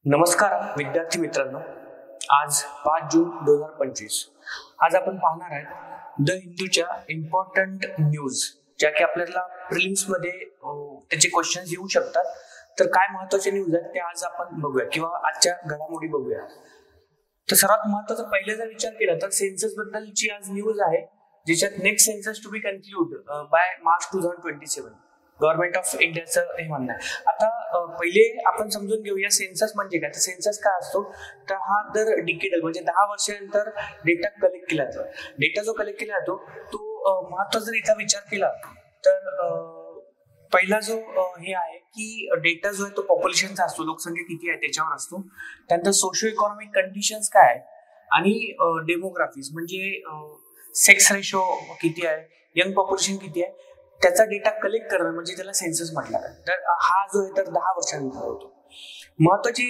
नमस्कार विद्यार्थी मित्रांनो, आज 5 जून 2025. आज आपण पाहणार आहे द हिंदूच्या इम्पॉर्टंट न्यूज, ज्या की आपल्याला प्रिलिम्स मध्ये त्याचे क्वेश्चन्स येऊ शकतात. तर काय महत्त्वाचे न्यूज आहेत ते आज आपण बघूया किंवा आजच्या घडामोडी बघूया. तर सर्वात महत्त्वाचा पहिला जर विचार केला तर सेन्सस बद्दलची आज न्यूज आहे, ज्याच्यात next census to be conclude by March 2027. Government of इंडियाचं हे म्हणणं आहे. आता पहिले आपण समजून घेऊया सेन्सस म्हणजे काय. तर सेन्सस काय असतो, तर हा दर डिकेडल म्हणजे 10 वर्षानंतर डेटा कलेक्ट केला जातो. डेटा जो कलेक्ट केला जातो तो महत्त्वाचा जर इथं विचार केला तर पहिला जो हे आहे की डेटा जो आहे तो पॉप्युलेशनचा असतो, लोकसंख्या किती आहे त्याच्यावर असतो. त्यानंतर सोशो इकॉनॉमिक कंडिशन्स काय आहे आणि डेमोग्राफीज म्हणजे सेक्स रेशो किती आहे, यंग पॉप्युलेशन किती आहे, त्याचा डेटा कलेक्ट करणं म्हणजे त्याला सेन्सस म्हटलं आहे. तर हा जो आहे तर 10 वर्षानंतर होतो. महत्वाची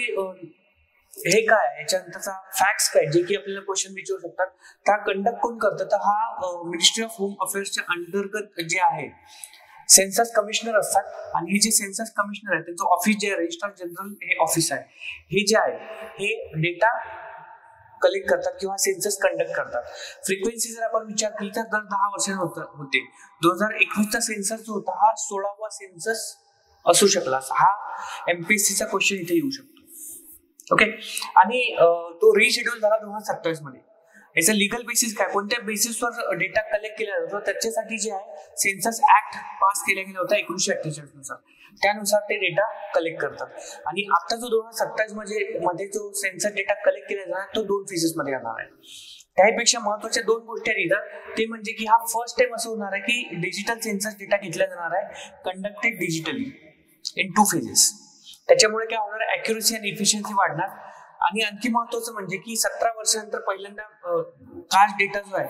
हे काय आहे, याच्यानंतरचा फॅक्ट्स काय जे की आपल्याला क्वेश्चन विचारू शकतात. त्या कंडक्ट कोण करतं, तर हा मिनिस्ट्री ऑफ होम अफेअर्सच्या अंतर्गत जे आहे सेन्सस कमिशनर असतात. आणि हे जे सेन्सस कमिशनर आहे त्यांचं ऑफिस जे रजिस्ट्रार जनरल हे ऑफिस आहे, हे जे आहे हे डेटा कलेक्ट करतात किंवा सेन्सस कंडक्ट करतात. फ्रिक्वेन्सी जर आपण विचार केली तर दर 10 वर्षांनी होते. 2021चा सेन्सस जो होता हा 16वा सेन्सस असू शकला. हा एमपीएससीचा क्वेश्चन इथे येऊ शकतो. ओके, आणि तो रिशेड्यूल झाला 2027 मध्ये. याचा लिगल बेसिस काय, कोणत्या बेसिसवर डेटा कलेक्ट केला जातो, त्याच्यासाठी जे आहे सेन्सस ऍक्ट पास केला गेला होता 1948 नुसार. त्यानुसार ते डेटा कलेक्ट करतात. आणि आता जो 2027 मध्ये जो सेन्सस डेटा कलेक्ट केला जाणार तो 2 फेजेस मध्ये येणार आहे. त्यापेक्षा महत्वाच्या 2 गोष्टी आहेत इथं. ते म्हणजे की हा फर्स्ट टाइम असं होणार आहे की डिजिटल सेन्सस डेटा घेतला जाणार आहे कंडक्टेड डिजिटली इन 2 फेजेस. त्याच्यामुळे काय होणार, अॅक्युरेसी आणि इफिशियन्सी वाढणार. आणि आणखी महत्वाचं म्हणजे की 17 वर्षानंतर पहिल्यांदा कास्ट डेटा जो आहे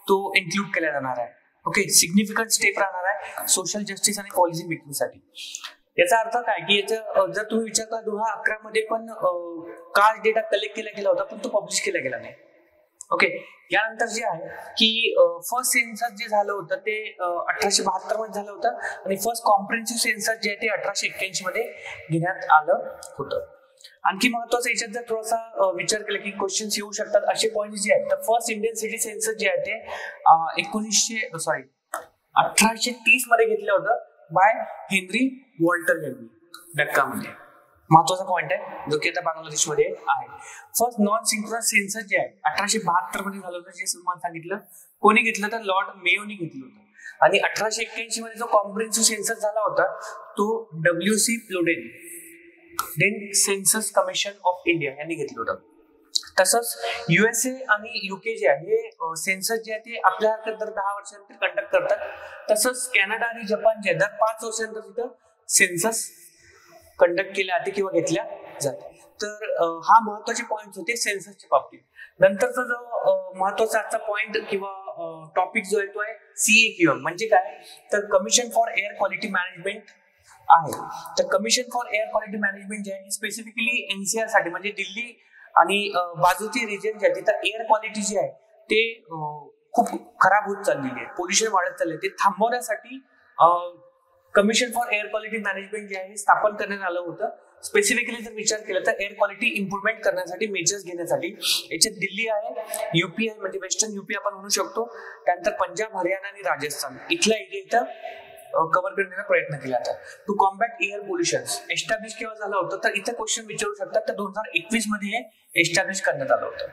तो इन्क्लूड केला जाणार आहे. ओके, सिग्निफिकंट स्टेप राहणार आहे सोशल जस्टिस आणि पॉलिसी मेकिंगसाठी. याचा अर्थ काय की याचं जर तुम्ही विचार करा 2011 मध्ये पण कास्ट डेटा कलेक्ट केला गेला होता, पण तो पब्लिश केला गेला नाही. ओके, यानंतर जे आहे की फर्स्ट सेन्सस जे झालं होतं ते 1872 मध्ये झालं होतं आणि फर्स्ट कॉम्प्रिहेन्सिव्ह सेन्सस जे आहे ते 1881 मध्ये घेण्यात आलं होतं. आणखी महत्वाचं याच्यात जर थोडासा विचार केला की क्वेश्चन्स येऊ शकतात असे पॉइंट जे आहेत, तर फर्स्ट इंडियन सिटी सेन्सस जे आहे ते 1830 मध्ये घेतलं होतं बाय हेनरी वॉल्टर यांनी डक्कामध्ये. महत्वाचा पॉइंट आहे जो की आता बांगलादेशमध्ये आहे. फर्स्ट नॉन सिंक्रोनस सेन्सस जे आहे 1872 मध्ये झालं होतं, जे सन्मान सांगितलं. कोणी घेतलं तर लॉर्ड मेयोनी घेतलं होतं. आणि 1881 मध्ये जो कॉम्प्रिहेन्सिव्ह सेन्सस झाला होता तो WC Plowden then census commission of India यांनी घेतलं होतं. तसंच USA आणि UK जे आहे हे सेन्सस जे आहे ते आपल्या दर 10 वर्षानंतर कंडक्ट करतात. तसंच कॅनडा आणि जपान जे दर 5 वर्षानंतर तिथं सेन्सस कंडक्ट केल्या जाते किंवा घेतल्या जाते. तर हा महत्वाचे पॉइंट होते सेन्ससच्या बाबतीत. नंतरचा जो महत्वाचा आजचा पॉइंट किंवा टॉपिक जो आहे तो आहे CAQM म्हणजे काय, तर commission for air quality management आहे. तर commission for air quality management जे आहे स्पेसिफिकली NCR साठी म्हणजे दिल्ली आणि बाजूची रिजन जे आहे तिथं एअर क्वालिटी जी आहे ते खूप खराब होत चाललेली आहे, पोल्युशन वाढत चालले, ते थांबवण्यासाठी commission for air quality management जे आहे स्थापन करण्यात आलं होतं. स्पेसिफिकली जर विचार केला तर एअर क्वालिटी इम्प्रुव्हमेंट करण्यासाठी, मेजर्स घेण्यासाठी. याच्यात दिल्ली आहे, UP आहे म्हणजे वेस्टर्न UP आपण म्हणू शकतो. त्यानंतर पंजाब, हरियाणा आणि राजस्थान इथला एरिया इथं कव्हर करण्याचा प्रयत्न केला जातो. To combat air pollution establish केव्हा झालं होतं, तर इथं क्वेश्चन विचारू शकतात. तर 2021 मध्ये हे एस्टॅब्लिश करण्यात आलं होतं.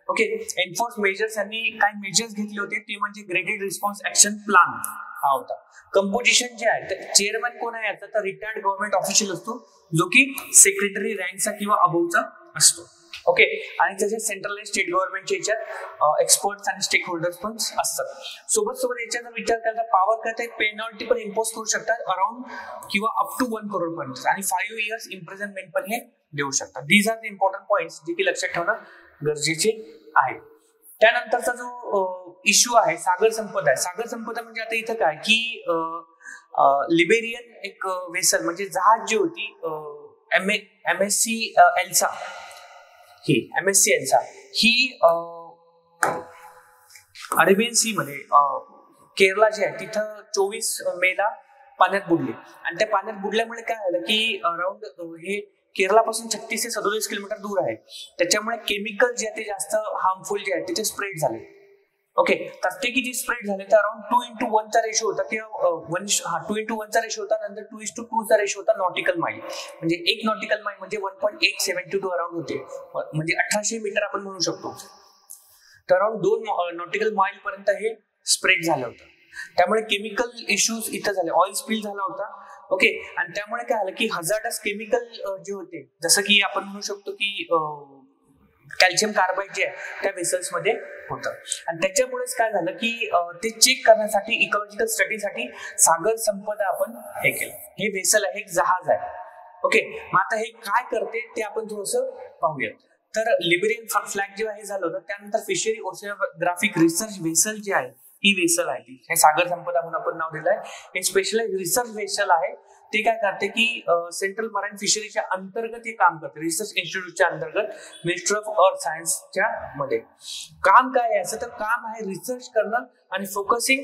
ओके, एन्फोर्स मेजर्स यांनी काय मेजर्स घेतले होते ते म्हणजे ग्रेडेड रिस्पॉन्स ऍक्शन प्लान हा होता. कंपोजिशन जे आहे तर चेअरमॅन कोण आहे याचा, तर रिटायर्ड गव्हर्नमेंट ऑफिशियल असतो जो की सेक्रेटरी रँकचा किंवा अबोवचा असतो. ओके, आणि तसे सेंट्रल आणि स्टेट गव्हर्नमेंटच्या याच्यात एक्सपर्ट्स आणि स्टेक होल्डर्स पण असतात. सोबत याच्यात विचार करता पॉवर करता पेनॉल्टी पण इम्पोज करू शकतात अराउंड किंवा अप टू 1 करोड पर्यंत, आणि 5 years इम्प्रिझनमेंट पण हे देऊ शकतात. These are the important points जे की लक्षात ठेवणं गरजेचे आहे. त्यानंतरचा जो इश्यू आहे सागर संपदा आहे. सागर संपदा म्हणजे आता इथं काय की लिबेरियन एक वेसल म्हणजे जहाज जी होती MSC एल्सा ही अरेबियन सी मध्ये केरला जे आहे तिथं 24 मेला पाण्यात बुडली. आणि त्या पाण्यात बुडल्यामुळे काय झालं की अराउंड हे केरळापासून 36 ते 37 किलोमीटर दूर आहे. त्याच्यामुळे केमिकल जे आहे ते जास्त हार्मफुल जे आहे ते स्प्रेड झाले. ओके, तर ते किती स्प्रेड झाले तर अराउंड 2:1 चा रेशो होता किंवा 2:1 चा रेशो होता. नंतर 2:2 चा रेशो होता नॉटिकल माइल. म्हणजे एक नॉटिकल माइल म्हणजे 1.872 अराउंड होते, म्हणजे 1800 मीटर आपण म्हणू शकतो. तर अराउंड 2 नॉटिकल माइल पर्यंत हे स्प्रेड झालं होतं. त्यामुळे केमिकल इश्यूज इथं झाले, ऑइल स्पिल झाला होता. ओके, आणि त्यामुळे काय झालं की हजार्डस केमिकल जे होते, जसं की आपण म्हणू शकतो की कॅल्शियम कार्बाईड जे आहे त्या वेसल्स मध्ये होतं. आणि त्याच्यामुळेच काय झालं की ते चेक करण्यासाठी इकॉलॉजिकल स्टडीसाठी सागर संपदा आपण हे केलं. हे वेसल आहे, एक जहाज आहे. ओके, मग आता हे काय करते ते आपण थोडंसं पाहूयात. तर लिबरेरियन फ्लॅग जेव्हा हे झालं होतं त्यानंतर फिशरी ओशिओग्राफिक रिसर्च वेसल जे आहे ही वेसल आहे, ती हे सागर संपदा म्हणून आपण नाव दिलं आहे. हे स्पेशलाइज रिसर्च वेसल आहे. ते काय करते की सेंट्रल मराईन फिशरीच्या अंतर्गत हे काम करते, रिसर्च इन्स्टिट्यूटच्या अंतर्गत मिनिस्ट्री ऑफ अर्थ सायन्सच्या मध्ये. काम काय आहे असं तर काम आहे रिसर्च करणं आणि फोकसिंग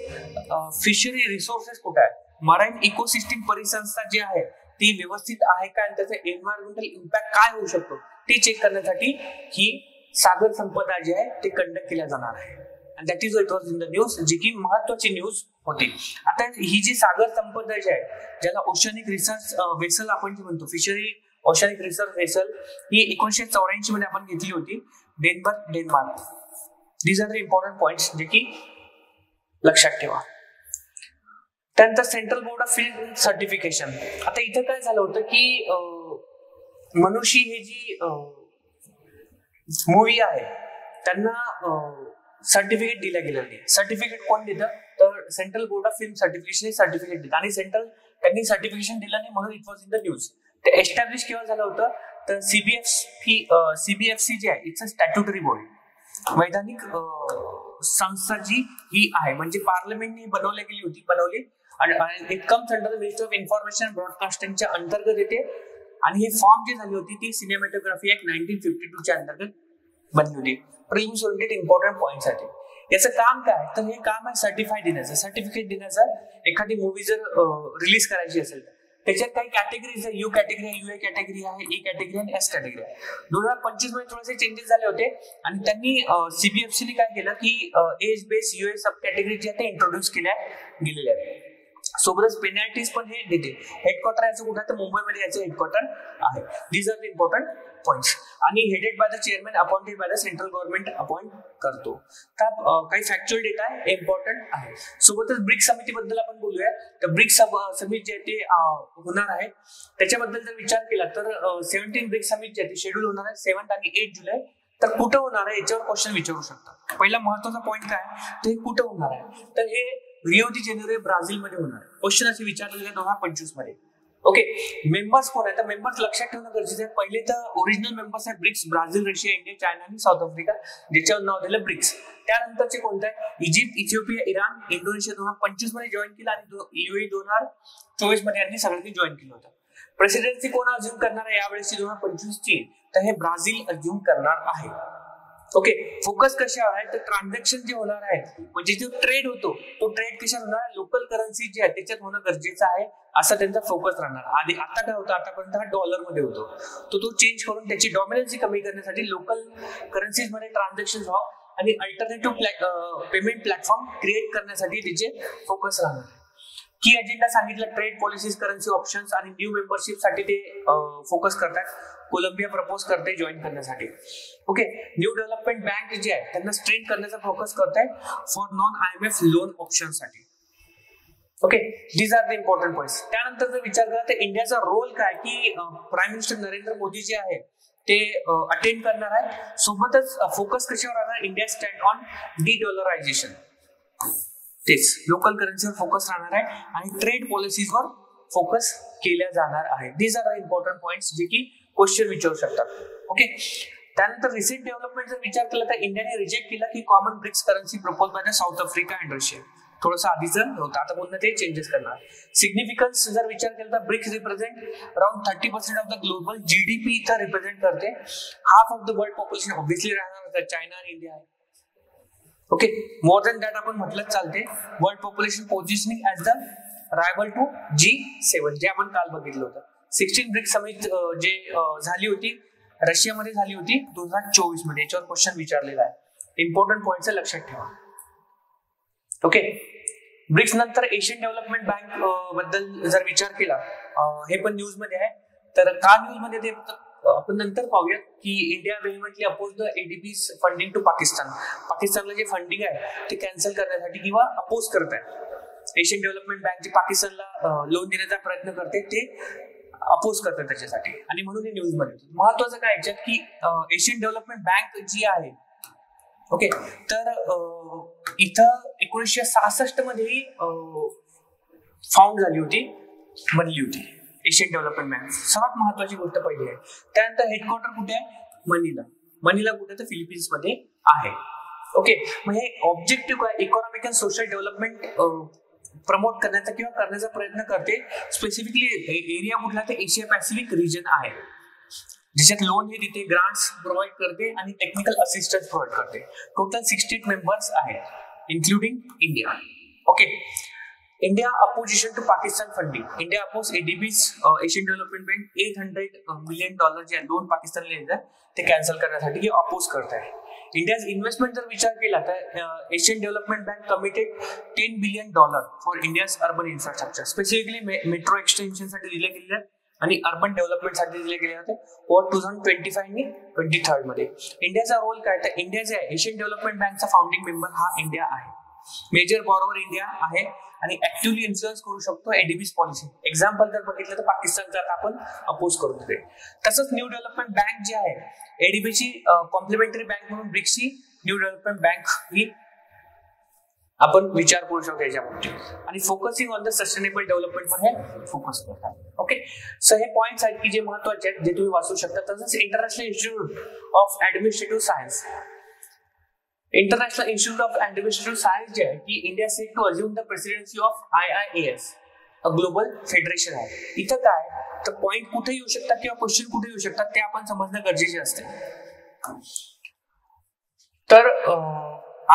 फिशरी रिसोर्सेस कुठे आहे, मराईन इकोसिस्टीम परिसंस्था जी आहे ती व्यवस्थित आहे का आणि त्याचा एन्व्हायरमेंटल इम्पॅक्ट काय होऊ शकतो ते चेक करण्यासाठी ही सागर संपदा जी आहे ते कंडक्ट केल्या जाणार आहे. आणि that is it was in the news, जी की महत्वाची न्यूज होती. आता ही जी सागर संपदा जी आहे ज्याला ओशनिक रिसर्च वेसल आपण जे म्हणतो, फिशरी ओशनिक रिसर्च वेसल, ही 1984 मध्ये आपण घेतली होती Denmark. These are the important points जे की लक्षात ठेवा. त्यानंतर central board of film certification. आता इथं काय झालं होतं की मनुषी हे जी मूवी आहे त्यांना सर्टिफिकेट दिल्या गेलं नाही. सर्टिफिकेट कोण देतं तर central board of film certification certificate देतं, आणि त्यांनी सर्टिफिकेशन दिलं नाही म्हणून it was in the news. ते एस्टॅब्लिश केव्हा झालं होतं तर सीबीएफसी जे आहे इट्स अ स्टॅट्युटरी बॉडी, वैधानिक संस्था जी ही आहे, म्हणजे पार्लमेंटने बनवली आणि it comes under the ministry of information ब्रॉडकास्टिंगच्या अंतर्गत येते. आणि हे फॉर्म जी झाली होती ती सिनेमॅटोग्राफी ऍक्ट 1952 च्या अंतर्गत बनली होती. प्रिलिम्स ओरिएंटेड इम्पॉर्टंट पॉइंट्स आहेत. याचं काम काय तर हे काम आहे सर्टिफिकेट देण्याचं. एखादी मूवी जर रिलीज करायची असेल तर त्याच्यात काही कॅटेगरीज आहे, यू कॅटेगरी आहे, युए कॅटेगरी आहे, ए कॅटेगरी आणि एस कॅटेगरी आहे. 2025 मध्ये थोडेसे चेंजेस झाले होते आणि त्यांनी सीबीएफसीने काय केलं की एज बेस युए सब कॅटेगरी जे आहे ते इंट्रोड्यूस केल्या गेलेल्या आहेत. सोबतच पेनल्टीज पण हे देते. हेडक्वार्टर याचं कुठं आहे तर मुंबईमध्ये याचं हेडक्वार्टर आहे. These are the important points. आणि headed by the chairman, appointed by the central government appoint करतो. तर काही फॅक्च्युअल डेटा आहे इम्पॉर्टंट आहे. सोबतच ब्रिक्स समितीबद्दल आपण बोलूया. तर ब्रिक्स समिट जे ते होणार आहे त्याच्याबद्दल जर विचार केला तर 17 ब्रिक्स समिट जे ते शेड्यूल होणार आहे 7 आणि 8 जुलै. तर कुठं होणार आहे याच्यावर क्वेश्चन विचारू शकता. पहिला महत्वाचा पॉईंट काय तर हे कुठं होणार आहे तर हे रिओ दी जेनेरो ब्राझील मध्ये होणार आहे. क्वेश्चन असे विचारलेले 2025 मध्ये. ओके, मेंबर्स कोण आहे तर मेंबर्स लक्षात ठेवणं गरजेचं आहे. पहिले तर ओरिजिनल मेंबर्स आहेत BRICS, Brazil, Russia, India, China आणि साऊथ आफ्रिका, ज्याच्यावर नाव दिलं ब्रिक्स. त्यानंतरचे कोणते आहे इजिप्त, इथिओपिया, इराण, इंडोनेशिया 2025 मध्ये जॉईन केलं आणि युएई 2024 मध्ये यांनी सगळ्यांनी जॉईन केलं होतं. प्रेसिडेन्सी कोण अज्युम करणार आहे यावेळेसची 2025 ची तर हे ब्राझील अज्युम करणार आहे. ओके, फोकस कशावर आहे तर ट्रान्झॅक्शन जे होणार आहे म्हणजे जो ट्रेड होतो तो ट्रेड कशावर होणार आहे, लोकल करन्सी जे आहे त्याच्यात होणं गरजेचं आहे असा त्यांचा फोकस राहणार. आता काय होतं, आतापर्यंत हा डॉलर मध्ये होतो, तो चेंज करून त्याची डॉमिनन्सी कमी करण्यासाठी लोकल करन्सीज मध्ये ट्रान्झॅक्शन व्हावं आणि अल्टरनेटिव्ह पेमेंट प्लॅटफॉर्म क्रिएट करण्यासाठी त्याचे फोकस राहणार. की अजेंडा सांगितलं ट्रेड पॉलिसीज, करन्सी ऑप्शन्स आणि न्यू मेंबरशिप साठी ते फोकस करतात. कोलंबिया प्रपोज करते जॉईन करण्यासाठी. ओके, न्यू डेव्हलपमेंट बँक जे आहे त्यांना स्ट्रेंथ करण्याचा फोकस करताय for non IMF loan option साठी. Okay, these are the important points. त्यानंतर जर विचार करा तर इंडियाचा रोल काय की प्राईम मिनिस्टर नरेंद्र मोदी जे आहे ते अटेंड करणार आहे. सोबतच फोकस कशावर राहणार, इंडिया स्टँड ऑन डी-डॉलरायझेशन, तेच लोकल करन्सीवर फोकस राहणार आहे आणि ट्रेड पॉलिसीजवर फोकस केल्या जाणार आहे. These are the important points जे की क्वेश्चन विचारू शकतात. ओके, त्यानंतर रिसेंट डेव्हलपमेंट जर विचार केला तर इंडियाने रिजेक्ट केला की common BRICS currency propose by the South Africa and Russia. थोडंसं आधीचं होतं, आता पुन्हा ते चेंजेस करणार. सिग्निफिकन्स जर विचार केला तर BRICS represent around 30% of the global GDP इथं रिप्रेझेंट करते. Half of the world population obviously राहणार चायना आणि इंडिया आहे. ओके, मोर दॅन दॅट आपण म्हटलं चालते. World population positioning as the rival to G7 जे आपण काल बघितलं होतं. 16 ब्रिक्स समिट जे झाली होती रशियामध्ये झाली होती 2024 मध्ये. याच्यावर क्वेश्चन विचारलेला आहे. इम्पॉर्टंट पॉइंट्स लक्षात ठेवा. ओके. ब्रिक्स नंतर एशियन डेव्हलपमेंट बँक बद्दल जर विचार केला, हे पण न्यूज मध्ये आहे. तर का न्यूज मध्ये ते आपण नंतर पाहूयात की India vehemently oppose the ADB's funding to Pakistan. पाकिस्तानला जे फंडिंग आहे ते कॅन्सल करण्यासाठी किंवा अपोज करत आहे. एशियन डेव्हलपमेंट बँक जे पाकिस्तानला लोन देण्याचा प्रयत्न करते ते अपोज करतात त्याच्यासाठी, आणि म्हणून हे न्यूज मध्ये. महत्वाचं काय याच्यात की एशियन डेव्हलपमेंट बँक जी आहे, ओके, तर इथं 1966 मध्ये फाउंड झाली होती, बनली होती एशियन डेव्हलपमेंट बँक. सर्वात महत्वाची गोष्ट पहिली आहे. त्यानंतर हेडक्वार्टर कुठे आहे? मनीला कुठे? तर फिलिपिन्स मध्ये आहे. ओके. मग हे ऑब्जेक्टिव्ह काय? Economic and social development promote करण्याचा किंवा करण्याचा प्रयत्न करते. स्पेसिफिकली एरिया कुठला? तर एशिया पॅसिफिक रिजन आहे, ज्याच्यात लोन हे देते, ग्रांट्स प्रोव्हाइड करते आणि टेक्निकल असिस्टन्स प्रोव्हाइड करते. टोटल 68 मेंबर्स आहेत, including India. Okay. India opposition to Pakistan funding. India oppose ADB's Asian Development Bank $800 million जे लोन पाकिस्तानला देतात ते कॅन्सल करण्यासाठी हे अपोज करत आहे. इंडियाज इन्व्हेस्टमेंट जर विचार केला तर Asian Development bank committed $10 billion for India's urban infrastructure. Specifically metro extension साठी दिले गेले आहेत आणि अर्बन डेव्हलपमेंट साठी दिले गेले होते ओव्हर 2025 आणि 23 मध्ये. इंडियाचा रोल काय? तर इंडिया जे आहे एशियन डेव्हलपमेंट बँकचा फाउंडिंग मेंबर हा इंडिया आहे. मेजर बॉरोवर इंडिया आहे आणि ऍक्टिव्हली इन्फ्लुअन्स करू शकतो एडीबीज पॉलिसी. एक्झाम्पल जर बघितलं तर पाकिस्तानचा आपण अपोज करून देते. तसंच न्यू डेव्हलपमेंट बँक जी आहे एडीबीची कॉम्प्लिमेंटरी बँक म्हणून ब्रिक्सची न्यू डेव्हलपमेंट बँक ही आपण विचार करू शकतो याच्यामध्ये. आणि focusing on the sustainable development वर हे फोकस करतात. ओके. सो हे पॉइंट्स आहेत की जे महत्वाचे आहेत, जे तुम्ही वाचू शकता. तसंच international institute of administrative science. International institute of administrative science जे आहे की India set to assume the presidency of IIAS, a global federation आहे. इथं काय तर पॉइंट कुठे येऊ शकतात किंवा क्वेश्चन कुठे येऊ शकतात ते आपण समजणं गरजेचे असते. तर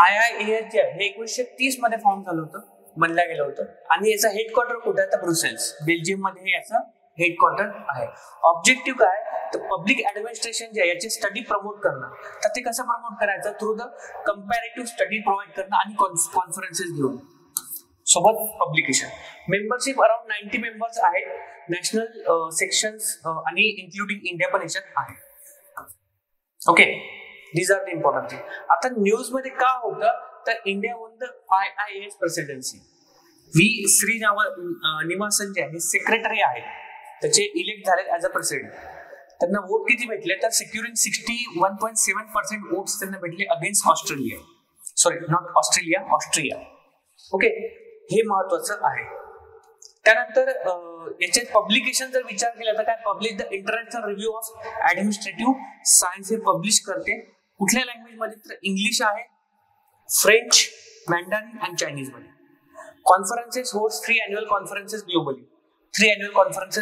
IIAS जे आहे हे 1930 मध्ये फाउंड झालं होतं, बनलं गेलं होतं. आणि याचा हेडक्वार्टर कुठे आहे? तर ब्रुसेल्स, बेल्जियम मध्ये याचं हेडक्वार्टर आहे. ऑब्जेक्टिव्ह काय? तर पब्लिक ऍडमिनिस्ट्रेशन जे आहे याचे स्टडी प्रमोट करणं. तर ते कसं प्रमोट करायचं? Through the comparative study provide करणं आणि कॉन्फरन्सेस घेऊन सोबत पब्लिकेशन. मेंबरशिप अराउंड 90 मेंबर्स आहेत. नॅशनल सेक्शन्स आणि इन्क्लुडिंग इंडिया पण याच्यात आहे. Okay. These are the important thing. आता न्यूज मध्ये का होतं तर India won the IIAS presidency. Srinivasan जे आहे सेक्रेटरी आहेत, त्याचे इलेक्ट झाले ऍज अ प्रेसिडेंट. त्यांना वोट किती भेटले तर सिक्युरिंग 61.7% वोट्स त्यांना भेटले against Australia. Sorry, not Australia, Austria. Okay. हे महत्वाचं आहे. त्यानंतर याचे पब्लिकेशन जर विचार केला तर काय? Publish the international review of administrative science हे पब्लिश करते. कुठल्या लँग्वेज मध्ये? तर इंग्लिश आहे, फ्रेंच, मॅन्डरिन आणि चायनीज मध्ये. Conferences host 3 annual conferences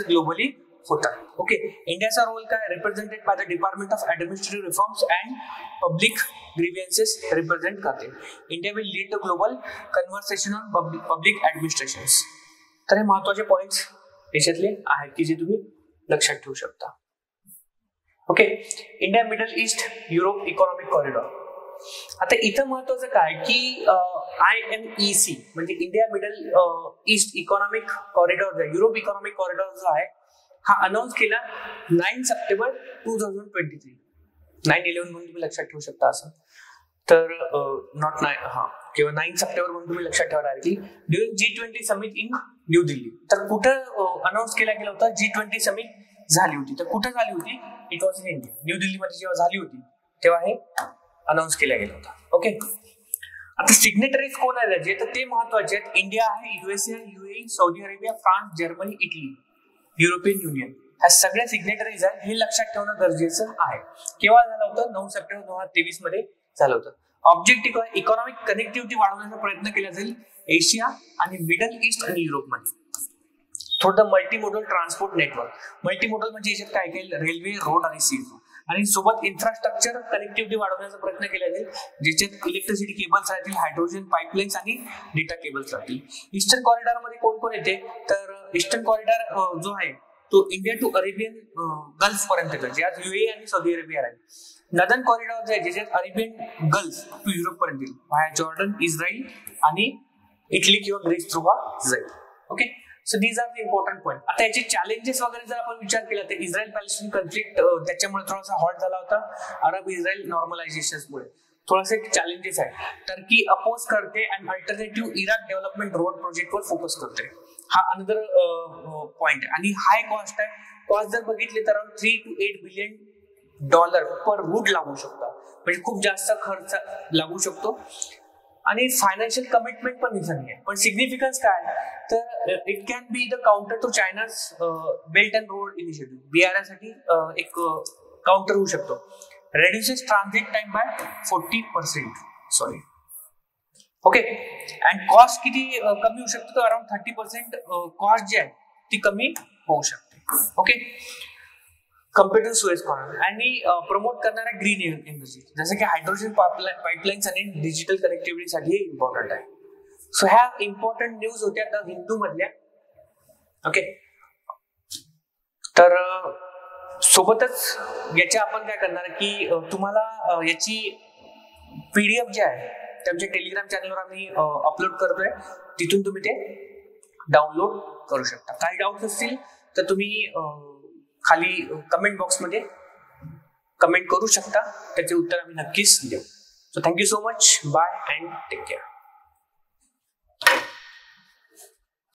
globally होतात. ओके. इंडियाचा रोल काय? Represented by the department of administrative reforms and public grievances represent करते. India will lead the global conversation on public administrations. तर हे महत्वाचे पॉइंट्स याच्यातले आहेत की जे तुम्ही लक्षात ठेवू शकता. Okay. India middle east Europe economic corridor. आता इथं महत्वाचं काय की IMEC म्हणजे India middle east economic corridor, Europe economic corridor जो आहे हा अनाऊन्स केला 9 सप्टेंबर 2023. 9/11 म्हणून तुम्ही लक्षात ठेवू शकता असं. तर नॉट 9 किंवा 9 सप्टेंबर म्हणून तुम्ही लक्षात ठेवा directly. During G20 summit in new Delhi. तर कुठं अनाऊन्स केला गेला होता? G20 समिट झाली होती. तर कुठं झाली होती? It was in India. New दिल्लीमध्ये जेव्हा झाली होती तेव्हा हे अनाऊन्स केला गेला होता. ओके. आता सिग्नेटरीज कोण आहे त्याचे? तर ते महत्वाचे आहेत. इंडिया आहे, USA, UAE, Saudi Arabia, France, Germany, Italy, European union. ह्या सगळ्या सिग्नेटरीज आहेत. हे लक्षात ठेवणं गरजेचं आहे. केव्हा झालं होतं? 9 सप्टेंबर 2023 मध्ये झालं होतं. ऑब्जेक्टिव्ह आहे इकॉनॉमिक कनेक्टिव्हिटी वाढवण्याचा प्रयत्न केला जाईल एशिया आणि मिडल ईस्ट आणि युरोपमध्ये. थोडं मल्टीमोडल ट्रान्सपोर्ट नेटवर्क. मल्टीमोडल म्हणजे याच्यात काय काय? रेल्वे, रोड आणि सी आणि सोबत इन्फ्रास्ट्रक्चर कनेक्टिव्हिटी वाढवण्याचा प्रयत्न केला जाईल, ज्याच्यात इलेक्ट्रिसिटी केबल्स राहतील, हायड्रोजन पाईपलाईन्स आणि डेटा केबल्स राहतील. ईस्टर्न कॉरिडॉर मध्ये कोण कोण येते? तर ईस्टर्न कॉरिडॉर जो आहे तो इंडिया टू अरेबियन गल्फ पर्यंत, जे आज युए आणि सौदी अरेबिया आहे. नदन कॉरिडॉर जे आहे ज्याच्यात अरेबियन गल्फ टू युरोप पर्यंत येईल, व्हाया जॉर्डन, इस्रायल आणि इटली किंवा ग्रीस थ्रू हा जाईल. Okay, so these are the important point. आता याचे चॅलेंजेस वगैरे जर आपण विचार केला तर इस्रायल पॅलेस्टाईन कन्फ्लिक्ट त्याच्यामुळे थोडासा हॉट झाला होता. अरब इस्रायल नॉर्मलायझेशनमुळे थोडासे चॅलेंजेस आहे. टर्की अपोज करते and alternative Iraq development road प्रोजेक्टवर फोकस करते. हा अनदर पॉइंट. आणि हाय कॉस्ट आहे. कॉस्ट जर बघितले तर around 3 to 8 billion dollar per route लागू शकतो, म्हणजे खूप जास्त खर्च लागू शकतो. आणि फायनान्शियल कमिटमेंट पण नाही. पण सिग्निफिकन्स काय तर it can be the counter to China's belt and road initiative. BRI साठी एक काउंटर होऊ शकतो. reduces transit time by 40%. Sorry. Okay, and cost किती कमी होऊ शकतो तर अराउंड 30% कॉस्ट जी आहे ती कमी होऊ शकते. Okay, compare to Suez canal. आणि प्रमोट करणाऱ्या ग्रीन एनर्जी जसं की हायड्रोजन पाईपलाईन्स आणि डिजिटल कनेक्टिव्हिटीसाठी हे इम्पॉर्टंट आहे. सो ह्या इम्पॉर्टंट न्यूज होत्या त्या हिंदू मधल्या. ओके, तर सोबतच याच्या आपण काय करणार की तुम्हाला याची PDF जी आहे ते आमच्या टेलिग्राम चॅनलवर आम्ही अपलोड करतोय, तिथून तुम्ही ते डाउनलोड करू शकता. काही डाऊट्स असतील तर तुम्ही खाली कमेंट बॉक्समध्ये कमेंट करू शकता, त्याचे उत्तर आम्ही नक्कीच देऊ. So thank you so much. Bye and take care.